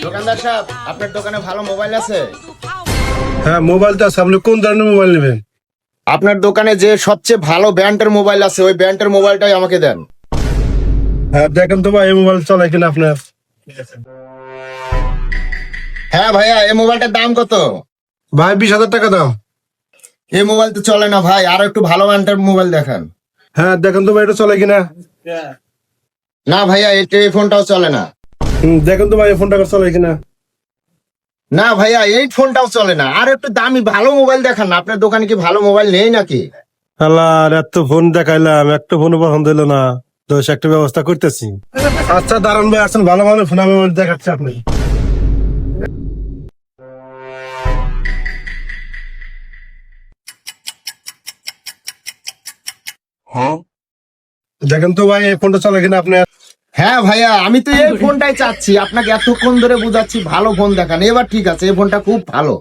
দোকানদার সাহেব, আপনার দোকানে ভালো মোবাইল আছে? হ্যাঁ, মোবাইল তো আছে। আপনি কোন ধরনের মোবাইল নেবেন? আপনার দোকানে যে সবচেয়ে ভালো ব্র্যান্ডের মোবাইল আছে ওই ব্র্যান্ডের মোবাইলটাই আমাকে দেন। হ্যাঁ, দেখেন তো ভাই এই মোবাইল চলে কিনা আপনার। হ্যাঁ ভাইয়া, এই মোবাইলটার দাম কত? ভাই 20,000 টাকা দাম। এই মোবাইল তো চলে না ভাই, আরো একটু ভালো ব্র্যান্ডের মোবাইল দেখান। হ্যাঁ, দেখেন তো ভাই এটা চলে কিনা। না ভাইয়া, এই ফোনটাও চলে না। দেখেন তো ভাই এই ফোনটা চলে কিনা। না ভাইয়া, এই ফোনটাও চলে না, আর একটু দামি ভালো মোবাইল দেখান না। আপনার দোকানে কি ভালো মোবাইল নেই নাকি? আল্লাহ, এত ফোন দেখাইলাম, একটা ফোন পছন্দ হইলো না, তো সে একটা ব্যবস্থা করতেছি। আচ্ছা দাঁড়ান ভাই, আসেন, ভালো ভালো ফোন আমি দেখাচ্ছি আপনি। দেখেন তো ভাই এই ফোনটা চলে কিনা আপনার। হ্যাঁ ভাইয়া, আমি তো এই ফোনটাই চাচ্ছি, আপনাকে এতক্ষণ ধরে বুঝাচ্ছি ভালো ফোন দেখান। এবার ঠিক আছে, এই ফোনটা খুব ভালো।